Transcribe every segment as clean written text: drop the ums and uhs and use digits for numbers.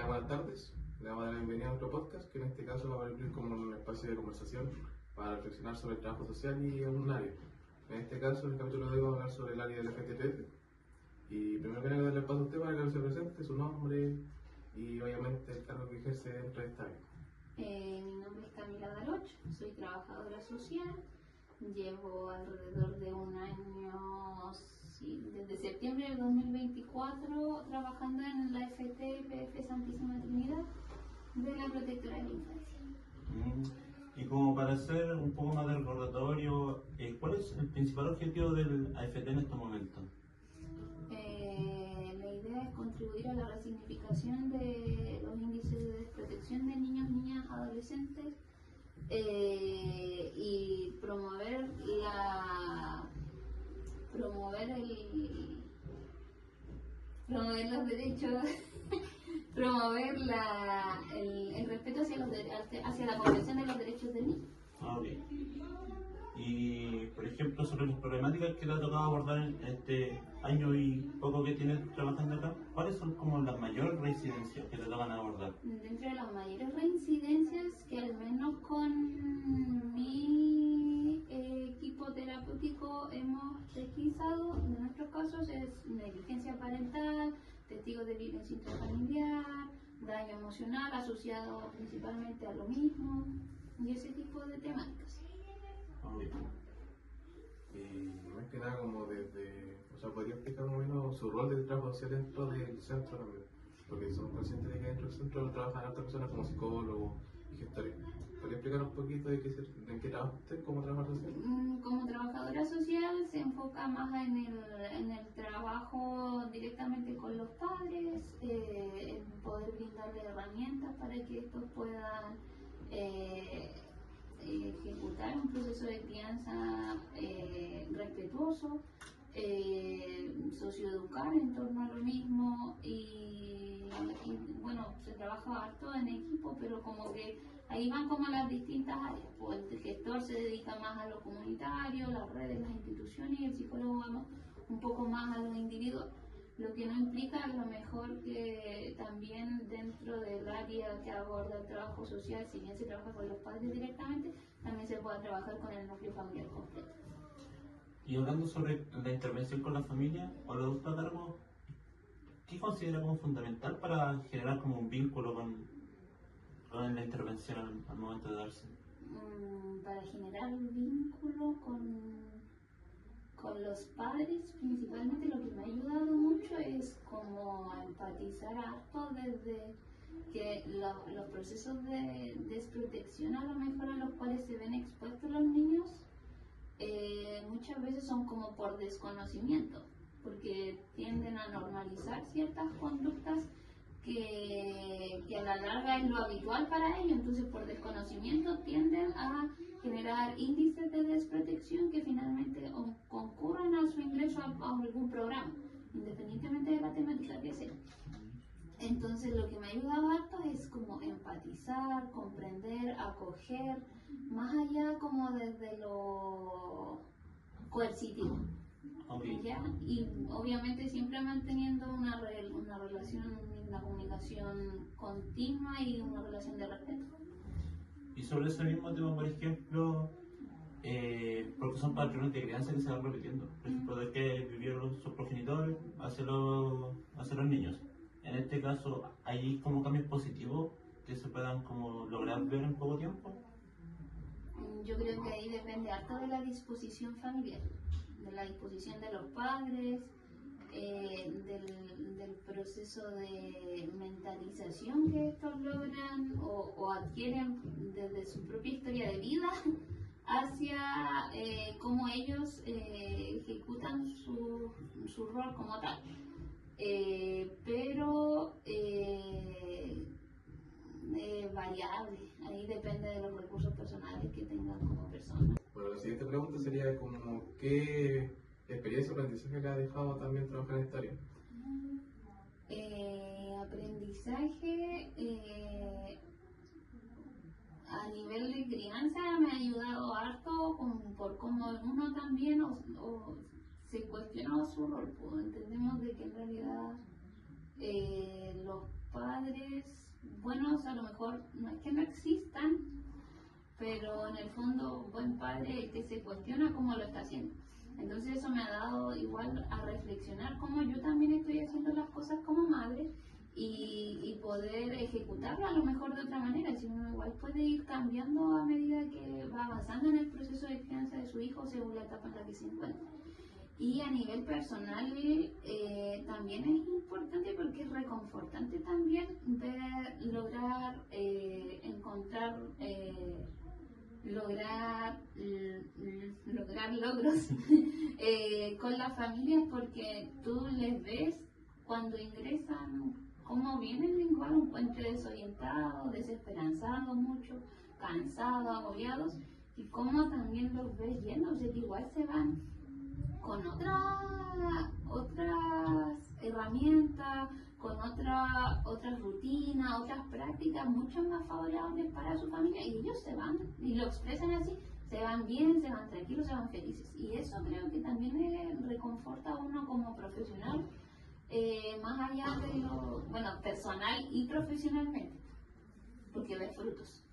Hola, buenas tardes. Le damos la bienvenida a nuestro podcast, que en este caso va a abrir como un espacio de conversación para reflexionar sobre el trabajo social y algún área. En este caso, en el capítulo de hoy vamos a hablar sobre el área del FTP. Y primero que nada, darle paso a usted para que se presente, su nombre y obviamente el cargo que ejerce dentro de esta área. Mi nombre es Camila Daroch, soy trabajadora social, llevo alrededor de un año, desde septiembre del 2024, trabajando en la FTPF Santísima Trinidad de la Protectora de la Infancia. Y como para hacer un poco más de recordatorio, ¿cuál es el principal objetivo del AFT en estos momentos? La idea es contribuir a la resignificación de los índices de desprotección de niños, niñas, adolescentes y promover los derechos, promover el respeto hacia la Convención de los Derechos del Niño. Okay. Y, por ejemplo, sobre las problemáticas que le ha tocado abordar en este año y poco que tiene trabajando acá, ¿cuáles son como las mayores reincidencias que le tocan abordar? Dentro de las mayores reincidencias que al menos con mi equipo terapéutico hemos pesquisado, en nuestros casos es negligencia parental, testigos de violencia intrafamiliar, daño emocional asociado principalmente a lo mismo y ese tipo de temáticas. Más que nada como podría explicar más o menos su rol de trabajo social dentro del centro también, porque somos conscientes de que dentro del centro trabajan otras personas como psicólogos y gestores. ¿Podría explicar un poquito en qué trabaja usted como trabajadora social? Como trabajadora social se enfoca más en el trabajo directamente con los padres, en poder brindarle herramientas para que estos puedan ejecutar un proceso de crianza respetuoso, socioeducar en torno a lo mismo y bueno, se trabaja harto en equipo, pero como que ahí van como las distintas áreas, pues el gestor se dedica más a lo comunitario, las redes, las instituciones y el psicólogo va un poco más a los individuos. Lo que no implica a lo mejor que también dentro del área que aborda el trabajo social, si bien se trabaja con los padres directamente, también se puede trabajar con el núcleo familiar completo. Y hablando sobre la intervención con la familia o los adultos a cargo, ¿qué considera como fundamental para generar como un vínculo con la intervención al momento de darse? Para generar un vínculo con los padres, principalmente lo que me ha ayudado mucho es como a empatizar harto desde que los procesos de desprotección a lo mejor a los cuales se ven expuestos los niños muchas veces son como por desconocimiento, porque tienden a normalizar ciertas conductas que a la larga es lo habitual para ellos, entonces por desconocimiento tienden a generar índices de desprotección que finalmente concurren a su ingreso a algún programa, independientemente de la temática que sea. Entonces lo que me ha ayudado harto es como empatizar, comprender, acoger, más allá como desde lo coercitivo. Okay. ¿Ya? Y obviamente siempre manteniendo una relación, una comunicación continua y una relación de respeto. Y sobre ese mismo tema, por ejemplo, porque son patrones de crianza que se van repitiendo. Por ejemplo, de que vivieron sus progenitores hacia los niños. En este caso, ¿hay como cambios positivos que se puedan como lograr ver en poco tiempo? Yo creo que ahí depende harto de la disposición familiar, de la disposición de los padres, del proceso de mentalización que estos logran o adquieren desde su propia historia de vida hacia cómo ellos ejecutan su rol como tal. Pero variable, ahí depende de los recursos personales que tengan como personas. Bueno, la siguiente pregunta sería como ¿qué experiencia o aprendizaje le ha dejado también trabajar en esta área? Aprendizaje a nivel de crianza me ha ayudado harto por cómo uno también se cuestionó su rol, pues entendemos de que en realidad los padres buenos a lo mejor no es que no existan, pero en el fondo un buen padre es el que se cuestiona cómo lo está haciendo. Entonces eso me ha dado igual a reflexionar cómo yo también estoy haciendo las cosas como madre y poder ejecutarlo a lo mejor de otra manera, si uno igual puede ir cambiando a medida que va avanzando en el proceso de crianza de su hijo según la etapa en la que se encuentra. Y a nivel personal también es importante porque es reconfortante también ver, lograr encontrar, lograr logros con las familias, porque tú les ves cuando ingresan cómo vienen igual un puente desorientado, desesperanzado mucho, cansados, agobiados, y cómo también los ves yendo, o sea que igual se van con otras herramientas, con otras rutinas, otras prácticas mucho más favorables para su familia, y ellos se van y lo expresan así, se van bien, se van tranquilos, se van felices, y eso creo que también reconforta a uno como profesional, más allá de lo, bueno, personal y profesionalmente, porque ve frutos.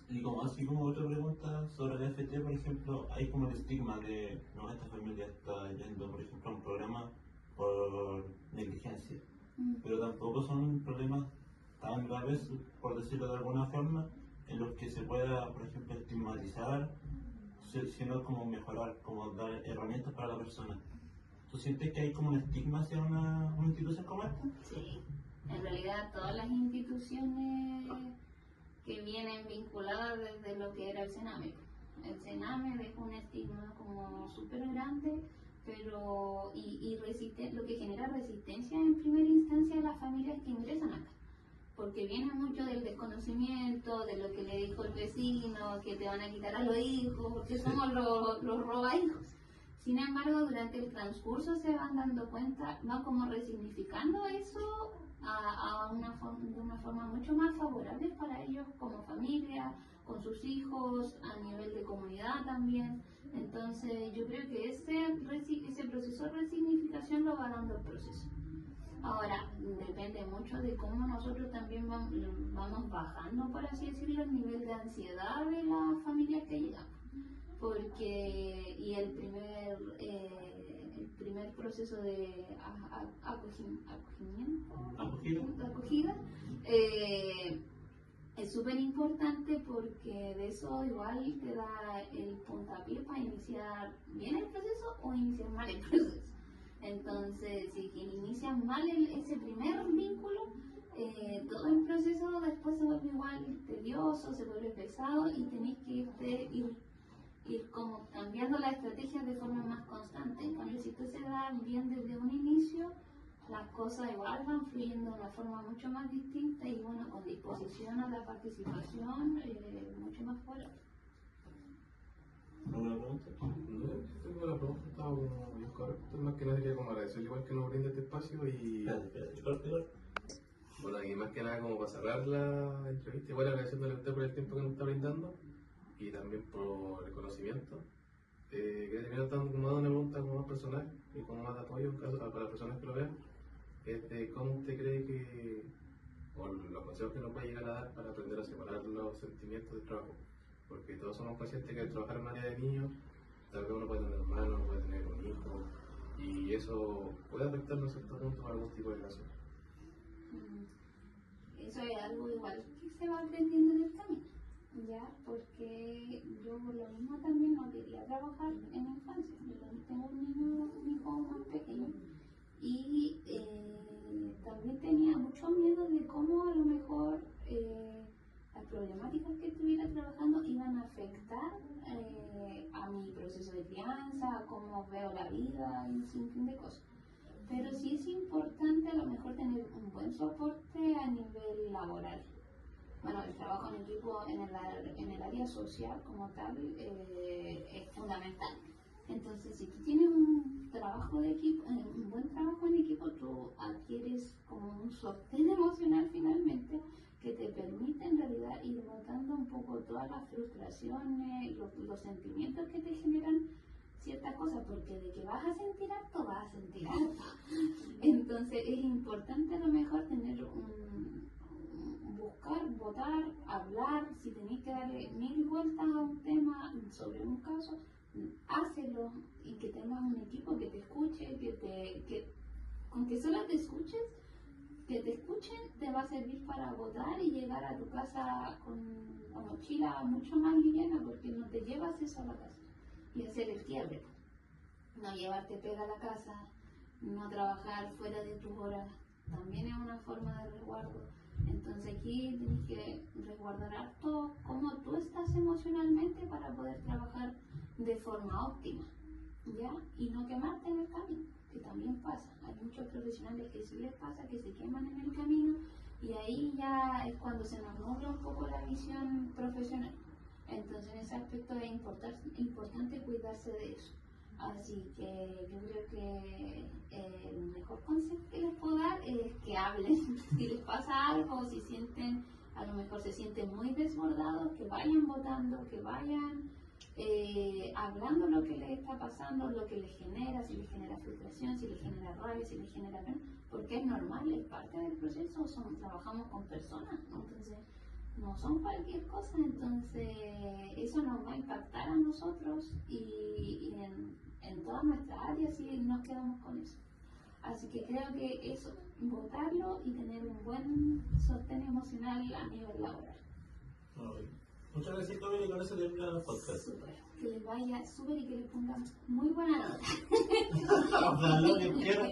Y como así como otra pregunta sobre el FT, por ejemplo, hay como el estigma de, no, esta familia está yendo, por ejemplo, a un programa por negligencia, pero tampoco son problemas tan graves, por decirlo de alguna forma, en los que se pueda, por ejemplo, estigmatizar, sino como mejorar, como dar herramientas para la persona. ¿Tú sientes que hay como un estigma hacia una institución como esta? Sí, en realidad todas las instituciones que vienen vinculadas desde lo que era el Sename. El Sename dejó un estigma como súper grande, pero lo que genera resistencia en primera instancia a las familias que ingresan acá, porque viene mucho del desconocimiento, de lo que le dijo el vecino, que te van a quitar a los hijos, porque somos los robahijos. Sin embargo, durante el transcurso se van dando cuenta, va como resignificando eso de una forma mucho más favorable para ellos como familia, con sus hijos, a nivel de comunidad también. Entonces yo creo que ese proceso de resignificación lo va dando el proceso. Ahora, depende mucho de cómo nosotros también vamos bajando, por así decirlo, el nivel de ansiedad de las familias que llegan. Porque, y el primer proceso de acogida es súper importante, porque de eso igual te da el puntapié para iniciar bien el proceso o iniciar mal el proceso. Entonces, si inicias mal ese primer vínculo, todo el proceso después se vuelve igual tedioso, se vuelve pesado, y tenés que ir como cambiando la estrategia de forma más constante. En cambio, si tú se das bien desde un inicio, las cosas igual van fluyendo de una forma mucho más distinta y bueno, con disposición a la participación mucho más fuerte. ¿Alguna pregunta? No, la pregunta estaba como bien correcta, más que nada quería como agradecerle igual que nos brinda este espacio y... Espérate. Bueno, y más que nada como para cerrar la entrevista, igual agradeciéndole a usted por el tiempo que nos está brindando y también por el conocimiento. Quería terminar dando una pregunta como más personal y como más de apoyo para las personas que lo vean, de cómo usted cree que, o los consejos que nos puede llegar a dar para aprender a separar los sentimientos del trabajo, porque todos somos conscientes que al trabajar en un área de niños, tal vez uno puede tener hermanos, puede tener un hijo, y eso puede afectarnos a cierto punto a algún tipo de caso. Eso es algo igual que se va aprendiendo en el camino, ya, porque yo por lo mismo también no quería trabajar en infancia. Yo tengo un hijo más pequeño, y también tenía mucho miedo de cómo a lo mejor las problemáticas que estuviera trabajando iban a afectar a mi proceso de crianza, a cómo veo la vida y un sinfín de cosas. Pero sí es importante a lo mejor tener un buen soporte a nivel laboral. Bueno, el trabajo en equipo en el área social como tal es fundamental. Entonces, si tú tienes un trabajo de equipo, un buen trabajo en equipo, tú adquieres como un sostén emocional finalmente que te permite en realidad ir notando un poco todas las frustraciones, los sentimientos que te generan ciertas cosas, porque de que vas a sentir harto, vas a sentir harto. Entonces es importante a lo mejor tener buscar, votar, hablar, si tenéis que darle 1000 vueltas a un tema sobre un caso, hácelo y que tengas un equipo que te escuche, con que solo te escuches, que te escuchen, te va a servir para votar y llegar a tu casa con la mochila mucho más liviana, porque no te llevas eso a la casa y hacer el quiebre, no llevarte pega a la casa, no trabajar fuera de tus horas, también es una forma de resguardo. Entonces aquí tienes que resguardar harto cómo tú estás emocionalmente para poder trabajar de forma óptima, ¿ya? Y no quemarte en el camino, que también pasa. Hay muchos profesionales que sí les pasa, que se queman en el camino, y ahí ya es cuando se nos nubla un poco la visión profesional. Entonces en ese aspecto es importante cuidarse de eso. Así que yo creo que el mejor consejo que les puedo dar es que hablen. Si les pasa algo, si sienten, a lo mejor se sienten muy desbordados, que vayan votando, que vayan hablando lo que les está pasando, lo que les genera, si les genera frustración, si les genera rabia, si les genera pena, porque es normal, es parte del proceso, trabajamos con personas, ¿no? Entonces no son cualquier cosa, entonces eso nos va a impactar a nosotros y en todas nuestras áreas y nos quedamos con eso. Así que creo que eso, votarlo y tener un buen sostén emocional a nivel laboral. Muchas gracias, Toby, y con eso termina el podcast. Súper, que les vaya súper y que les pongan muy buena nota. Ojalá que quiera.